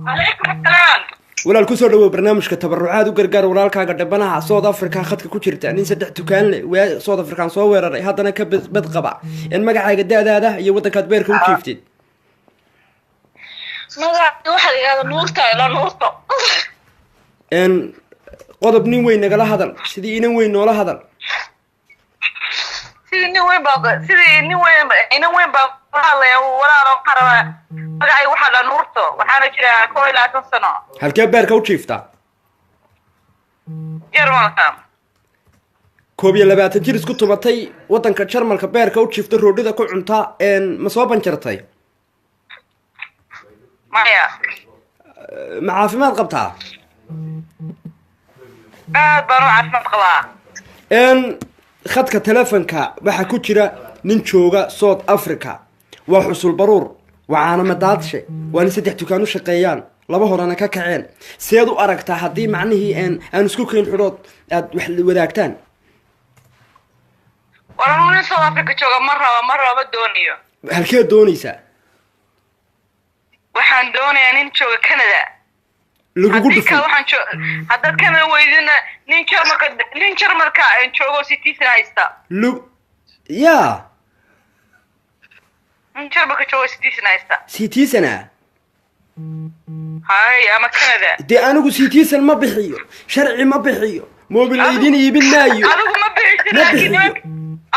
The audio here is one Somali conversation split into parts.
عليكم السلام. walaal ku soo dhawow barnaamijka tabarucaad u gargaar walaalkaaga dhabanaha South Africa khadka ku jirta nin saddex dukaan leh waa South African soo weeraray haddana ka bad qaba in magacaaga daadaada iyo wadankaad beerka u jiiftid magaca waxa la yiraahdaa nuurta ila nuurta in qodob nin weyn nagala hadal sidii inan weyn noola hadal sidii nin weyn baa walaalo qaraba magacay waxa la nuurto waxaana jira 21 sano halkee beerka u jiifta Jarmalka 22 jir isku tumatay wadanka Jarmalka beerka u jiifta roodhida ku cunta ma soo banjartay maya ma caafimaad qabtaa aad baan u caafimaad qabaa khadka telefonka waxa ku jira nin jooga South Africa waa xusul baruur waana madaadshe waan saddex dukaan u shaqeeyaan laba horana ka kaceen seed u aragtaa hadii macnihii aan isku keen xidhood aad wax wadaagtaan waran South Africa jooga marraba dooniyo halkee doonaysaa waxaan doonayaa nin jooga Canada lagu dhufay hadda Canada weydina nin Jarmalka aan joogo citizen haysta ya Jarmalka joogo citizen haysta citizen hay ama Canada de anigu citizen ma bixiyo sharci ma bixiyo mobil idin iibin maayo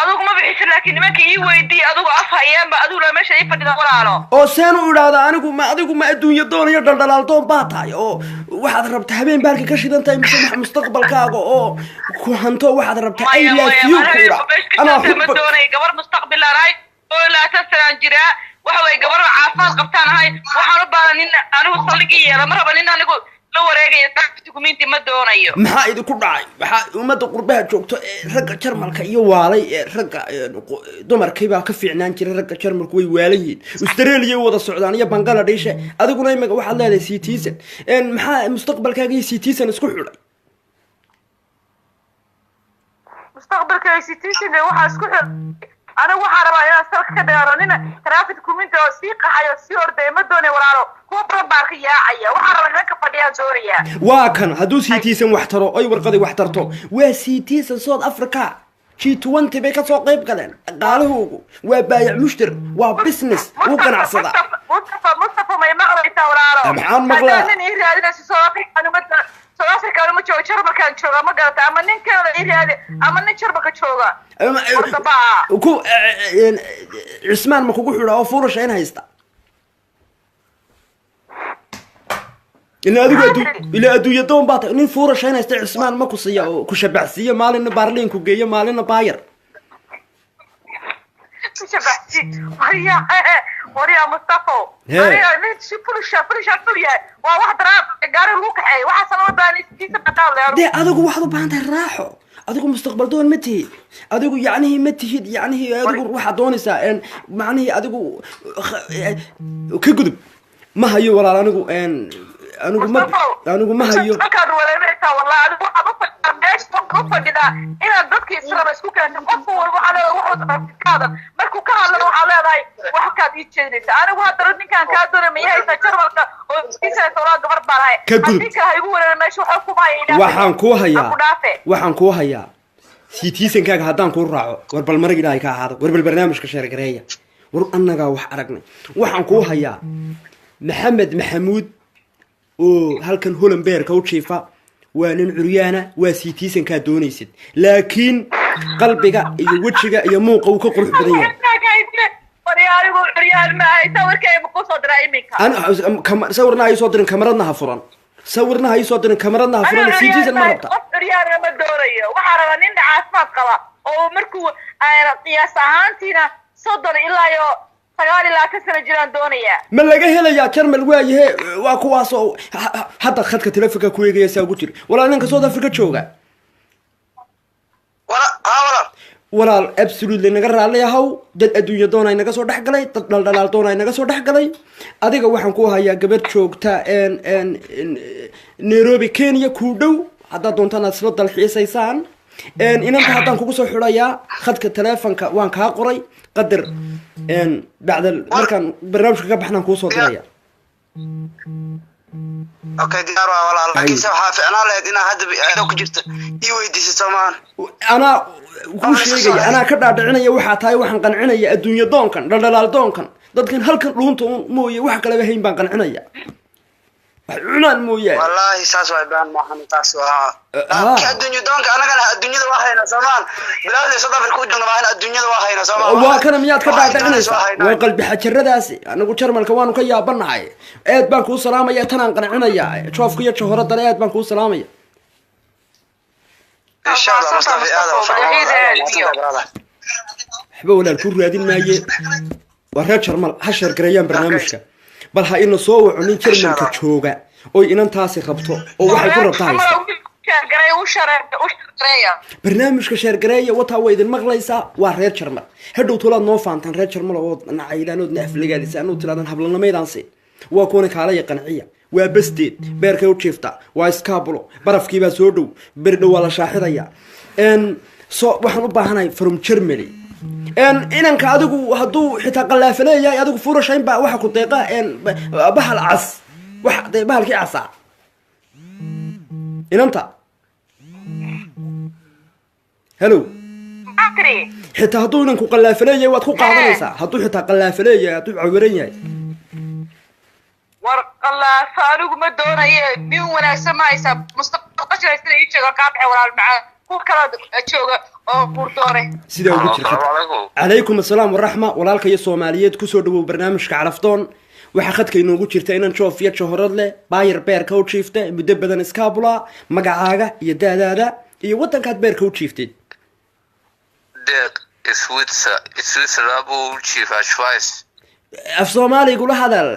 adigu ma bixiso laakiin nimanka ii weydii adigu afhayaanba adigu la meesha ii fadhida walaalo oo seen u iraada adigu ma adduunyo doonayo dhaldhalaal doon baa tahay oo waxaad rabtaa habeen baalka ka shidan tahay mise mustaqbalkaaga oo ku hanto waxaad rabtaa ay laafiyo kura ana ma doonay gabar mustaqbal lahayd oo la tasran jira waxa way gabar caafimaad qabtaan ahay waxaan u baahan nin anigu saligi yeela ma raba nin anigu la wareegay document ma doonayo maxaa idinku dhacay waxa umada qurbaha joogto ragga Jarmalka iyo waalay ragga dumarkii baa ka fiicnaan jiray ragga Jarmalku way waalayeen Australia wada socdaan iyo Bangladesh adiguna imaga waxaad leedahay citizen maxaa mustaqbalkaaga iyo citizen isku xulay mustaqbalkaaga citizen waxa isku xulay أنا وحرب يا سلك كده رنينا ترافيك كومنتو سيقة حيو سيور ده مدوني ورالو هو بربارك يا عيا وحرب لك فديا زوريا واكن هدو سيتيسن واحترو أي ورقدي واحترتو وسيتيسن صوت أفريقيا شي 20 بيكا سوق قيب قدن قالوا وبايع مشتر وبزنس وقناع صدا مصطفى ما يمغلى يتورالو محمد مغلى أنا نيري هذا سوق أنا مثلا سواسي كانوا متشوق شرب كان شوقا ما قلت أما نين كانوا نيري هذا أما نين شرب كشوقا كو عثمان ما كوكو حلو فورش أين هيستا إلا أدو يدون باطئ نين فورش أين هيستا عثمان ما كوصيا كشبعسية مالنا بارلين كوكية مالنا باير كشبعسي وريا مصطفى وريا نيت شو فلوش واحد راب قاري الوقعي واحد سنة باني سيسا بطاولة دي أدوكو واحدو باانتها الراحو أدوكو مستقبل دون متي أدوكو يعني متي يعني أدوكو واحد دونيسا معني أدوكو كقدب ما هيو ولا أنوكو ما هيو أكاد ولا ميتا والله أدوكو أبطل ليش وقفة كده إنا الدكي السلام اسكوك أنت وقفوا وعلى وحوط كذا مركو كهلا وعلى ذاي وحكاد يتشينيس أنا وهذا ردني كان كادونا مياه يسجر والك وكيسة توراد غرب بالاي كقدب هيقول أنا ماشي وحكوا باي waxaan ku hayaa citizen-kaaga haddaan ku raaco warbal marag ilaahay ka ahaado warbal barnaamijka sheergareeya war annaga wax aragnay waxaan ku hayaa maxamed maxamuud oo halkan Hollandbeerka u jiifa waa nin curyaana waa citizen-ka doonaysid laakiin qalbiga iyo wajiga iyo muuqa uu ka qurux badan yahay وريالو عريان ما يصور كيف قصة درائمك أنا صورنا هاي صوتين كاميرنا هفران صورنا هاي صوتين كاميرنا هفران سيتيزن مربطة عريان ما الدورية وحرنا نين عاصفات قلا أو مركو قياس هانتينا صدر إلا يو سجال لا كسر جيران دونية ما لقى هلا يا كرم الواجه واكواسو حتى خدك تلفك كويجي يساوي ولا نك صوت أفريقيا شوقة walaal absolutely naga raaliyahay dad adduunyo doonay naga soo dhaxgalay dad dhaldhalaal doonay naga soo dhaxgalay adiga waxaan ku hayaa gabar joogta Nairobi Kenya ku dhow hadda doontaan isla dalxiisaysaan inanta haddaan kugu soo xulayaa khadka telefonka waan ka qoray qadar bacda markaan barnaamijka ka baxnaan ku soo diraya okay diyaar waa walaal laakiin se waxaa ficnaan lahayd inaa hadda aado ku jirta ii weydiisay soomaan anaa kuu sheegaya anaa ka dhaadhicinaya waxaa tahay waxaan qancinaya adduunya doonkan dhaldhalaal doonkan dadkan halkan dhuunta mooye wax kaleba hayn baan qancinaya wax cunaan mooyaane wallaahi saas waa baan maahan taas waa adduunya doonka anagana adduunyada waa hayna soomaan bilaawday South Africa u joogna maahan adduunyada waa hayna soomaan waa kana miyaad ka dhaadhicinaysaa waa qalbi xajaradaasi anagu Jarmalka waanu ka yaabanahay aad baan kuu salaamaya tanaan qancinaya joofka iyo johorada aad baan kuu salaamaya insha Allah Mustafa waxba walaal ku raadin maaye waa reer Jarmal ha sheergareeyaan barnaamijka bal ha ina soo waco nin Jarmalka jooga oo inantaasi rabto oo waxay ku rabtaa barnaamijka sheergareeya wataa way idin maqlaysaa waa reer Jarmal hadhow tolaad noo faantaan reer Jarmal oo nacaylaanood naafligaalisa uu tiraadan hablanimadaansi waa koona kaala qanciya waa basdeed beerka u jiifta waa iskaabulo barafkii baa soo dhow berdhow waa la shaaxidaya so waxaan u baahanahay from Germany inanka adigu hadduu xitaa qalaafaleeyahay adigu furashayn baa waxa ku deeqa bahal cas wax bahalkii casa inanta hello xitaa hadduu inanku qalaafaleeyahay waad ku qaadanaysaa hadduu xitaa qalaafaleeyahay hadduu cawiran yahay war qallaafa anigu ma doonayo nin wanaagsan ma haysaa mustaqbalka sida ii sheego ka baxay walaal macaan ku kala jooga oo qurdoore sida ugu jirta calaykum assalaam waraxma walaalka iyo Soomaaliyeed ku soo dhawow barnaamijka Caraftoon waxa khadka inoogu jirta inaan joof iyo johorad leh baayir beerka u jiifta muddo badan iskaabula magacaaga iyo daadaada iyo wadankaad beerka u jiiftid deeq Switzerland u jiifa Schweiz af Soomaaliga la hadal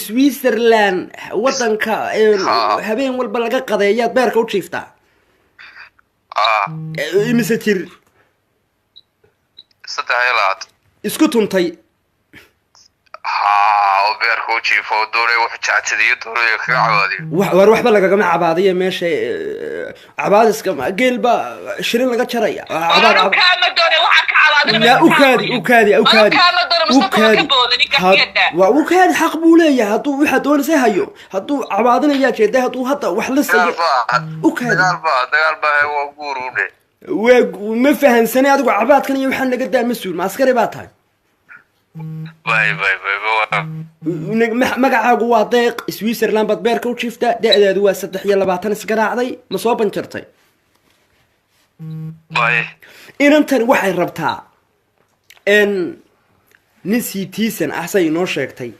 Switzerland wadanka habeen walba laga qadeeyaa beerka u jiifta imise jir saddex isku tuntay oo beerka u jiifo doonay wax jaacadiyo doonay ka cabaadiyo war waxba laga ma cabaadiyo meesha cabaadiska geelba shirin laga jaraya cabaad kaama doonay waxa ka cabaadina ukaadi waa ukaadi xaq buu leeyahay hadduu waxa doonaysa hayo hadduu cabaadinaya jeeday hadduu hadda wax la sayo ukaadi dagaal baa waa guur u dhe ma fahansanay adigu cabaadkan iyo waxaan laga daa mas'uul ma askari baa tahay magacaagu waa deeq Switzerland bad beerka u jiifta da'daadu waa 23 isgaraacday ma soo banjartay inantan waxay rabtaa nin citizen ahsay inoo sheegtay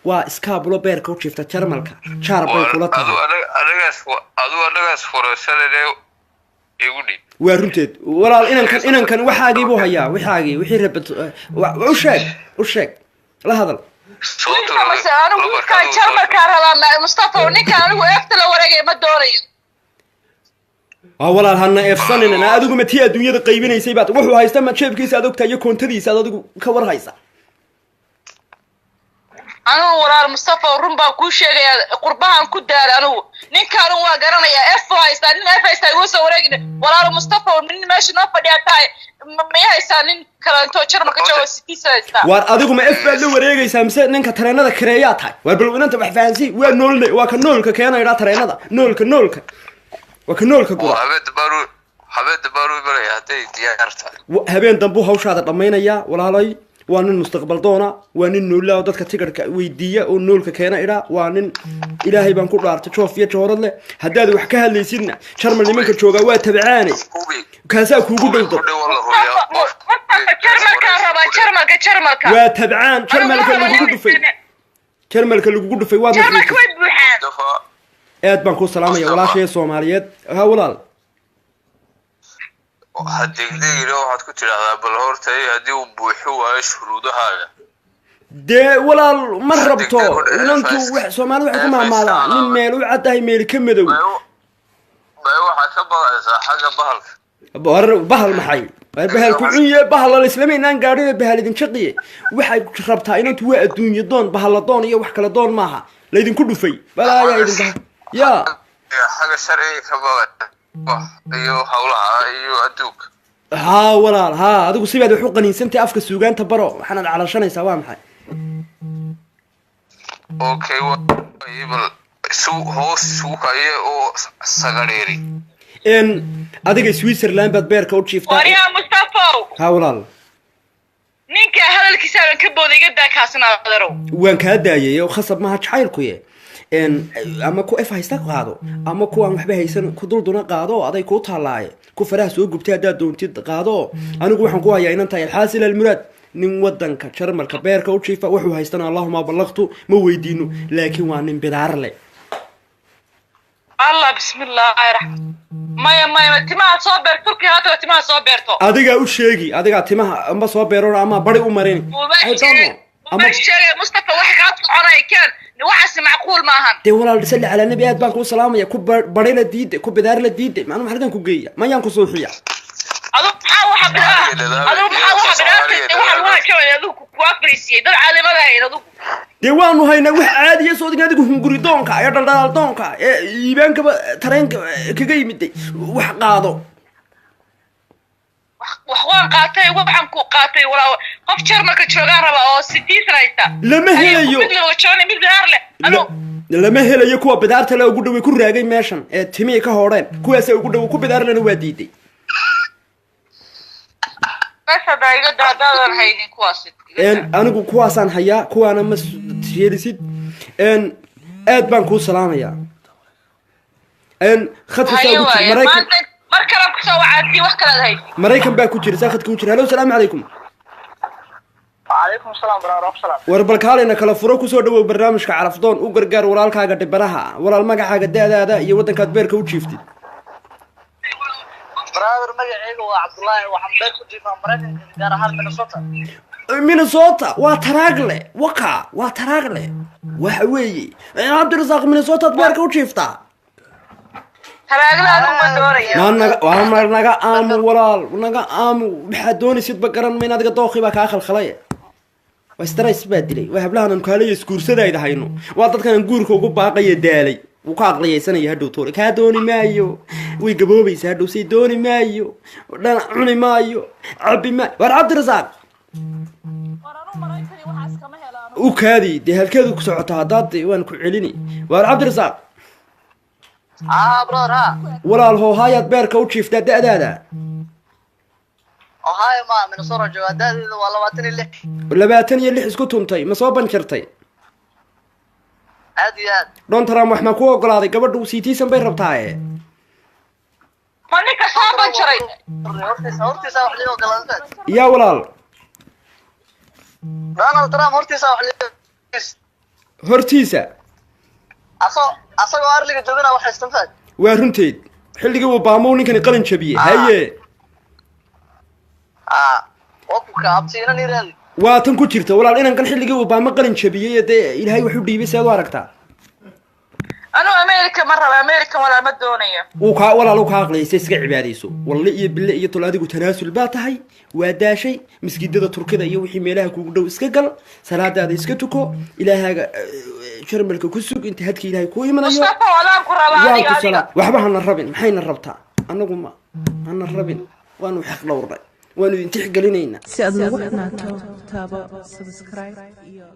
waa iskaabulo beerka u jiifta Jarmalka jaarbay kula tahay adagaas furashalay igu dhig waa runteed walaal inankan waxaagii buu hayaa wixii rabto u sheeg la hadal ninkan Jarmalka rabaa Mustafa ninkan anigu eefta la wareegay ma doonayo walaal hana eefsanina adigu ma tii adduunyada qaybinaysay baad wuxuu haysta ma jeebkiisa aad ogtahay iyo koontadiisa aad adigu ka war haysa anigu walaal Mustafa run baa ku sheegaya qurbahan ku daal anigu ninkan waa garanaya F haysta nin F haysta uu soo wareegay walaal Mustafa nin meesha noo fadhiya tahay ma haysta nin kale inta Jarmalka jooga citizen haysta war adigu ma F baad la wareegaysaa mise ninka tareenada kareeyaa tahay war bal inanta wax fahansi waa noolne waa ka noolka keenayda tareenada noolka waa ka noolka gura habeen baru balay haday diyaarta habeen dambu hawshaada dhameynaya walaalay waa nin mustaqbal doona waa nin noolaa dadka tigarka weydiiya oo noolka keena ila waa nin ilaahay baan ku dhaartay joof iyo joorad leh hadaad wax ka hadlaysidna Jarmal nimanka jooga waa tabcaanay kaasa kuugu dhowdo Jarmalka waa tabcaan Jarmalka lagu dhufay waa aad baan ku salaamaya walaashay Soomaaliyeed ha walaal hadii waxaad ku tiraahdaa bal hortay hadii uu buuxo waa shuruudahaaga dee walaal ma rabto inantu wax Soomaali wax ku maamaadaa nin meel u cadahay meel ka madow waxa ka baqaysaa xaga bahalka bahal maxay bahal ku cunye bahal la islaameenan gaadhida bahal idin shaqiye waxay rabtaa inantu waa adduunyo doon bahal la doon iyo wax kala doon maaha la idin ku dhufay balaaya idin bahal ya xaga sharci ka baqay iyo hawlaha iyo aduuk walaal adigu sibaad wax u qaniinsantay afka suugaanta baro waxaad calashanaysaa waa maxay okay hoos suuqaya oo sagareeri adiga Switzerland bad beerka u jiiftaa wariya Mustafa ha walaal ninka hadalkiisa aan ka booday gadaa kaasna adaro waan ka daayay oo khasab ma jacaylku ama ku haysta qaado ama ku aan waxba haysan ku dulduna qaado aday ku taalaay ku faraha soo gubtay hadaa doontid qaado anigu waxaan ku hayaa inaan tahay xaasil almuraad nin wadanka jarmalka beerka u jiifa wuxuu haystaan Allahumma ballaqtu ma weydiino laakiin waa nin bidaar leh الله بسم الله الرحمن ما timaha soo beer turkiga hada timaha soo beerto adiga u sheegi adiga timaha amba soo beero ama bari u marin ama sheegay Mustafa wax ka soconay kan waxas macquul ma ahan de walaal salli ala nabi aad baan ku salaamaya ku bari la diid ku bidaar la diid ma anu halkan ku geeya ma yaan ku soo xiya adu waxa adu ku afrisiye dad caalimada ay adu de waanu hayna wax caadi ah soo adigu hunguri doonka ay dhaldhal doonka ee iibaanka tareenka kaga yimiday wax qaado wax waan qaatay waxaan ku qaatay walaa qof jarmalka joogan raba oo sidiisrayta lama helayo lama helayo kuwa bidaarta la ugu dhaw ku raagay meeshan ee timi ka hooreen kuwaas ugu dhaw ku bidaarlana waa diiday daiga daadaadan haynin kuwaas anigu kuwaasaan hayaa kuwaana ma tiirisid aad baan ku salaamayaa khadka soo Mareykan markala ku soo wacdi wax kala hay Mareykan baa ku jira khadka ku jira hello salaamu calaykum وعليكم السلام ورحمة الله warbalkaalina kala furo ku soo dhawow barnaamijka carafdoon u gargaar walaalkaaga dhibaraha walaal magacaaga daadaada iyo wadankaad beerka u jiiftid برادر magacaygu waa Cabdullaahi waxaan beer ku jiifaa Mareykan gaar ahaan Minnesota waa taraagle waa taraagle waxa weeye Cabdirasaaq Minnesota beerka u jiiftaa taraagle anu ma dooraya naga aamu walaal naga aamu waxa doonaysid ba garan ma adiga dooqi ba ka khalkhalay waa stress baa dilay waa hablahan kaalay iskuursadayda hayno waa dadkan guurka ugu baaqay daalay uu ka aqliyaysanaya hadhow toole ka dooni maayo way gaboobaysaa hadhow si dooni maayo dhan cuni maayo abi ma war Cabdirasaaq u kaadi de halkeedu ku socotaa dad waan ku celini war Cabdirasaaq brother walaal hoo hayad beerka u jiiftaa daadaada هاي ما من صورة جوادات والله واتني اللي 26 isku tuntay ma soo banjartay عادي هاد دون ترى ما ku ogolaaday gabadhu siitiisan bay rabtaa ma ninka soo banjaray hortiisa wax liyo ogolaanad ya walaal Donald Trump hortiisa wax liyo hortiisa asagoo arliga joogana wax istanfaad waa runteed xilligii uu baamo ninkani qalin jabiyay haye وكو كابتينا نيران waa tan ku jirta walaal inaan kan xilligii uu baamo qalin jabiyay ilaahay wuxuu dhiibay saad u aragtaa anu America ma raba America wala ma doonayo uu ka walaal uu ka aqliyay iska cibaadayso wallahi iyo bille iyo tolaadigu tanaasul baa tahay waa daashay miskiidada turkida iyo wixii meelaha kuugu dhow iska gal salaadaada iska tuko ilaahaga jarmalka ku sug inta hadkii ilaahay ku imanayo Mustafa wala ku raba adiga waxba hana rabin maxayna rabtaa anagu ma hana rabin waanu xaq dhowrnay waanu idin tixgelinayna si aad ugu xunaato taabo subscribe iyo